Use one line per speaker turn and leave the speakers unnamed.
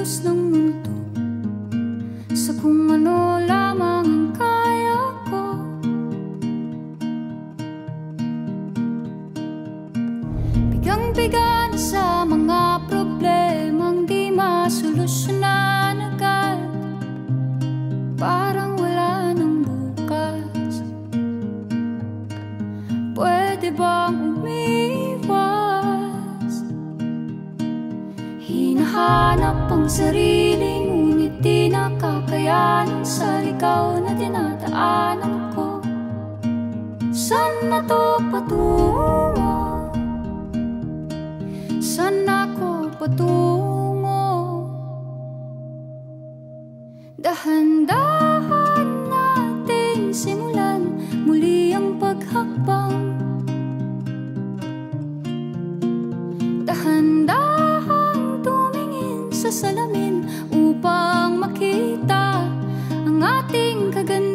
kilos ng mundo, sa kung ano lamang ang kaya ko. Bigang-biga na sa mga problemang di masolusyonan agad, parang wala nang bukas. Pwede bang umiwas? Hinahanap ang sarili, ngunit di nakakayanan sa ligaw na dinadaanan ko. Saan na to patungo? Saan ako patungo? Dahan-dahan natin simulan muli ang paghakbang. Dahan-dahan tumingin sa salamin upang makita ang ating kagandahan.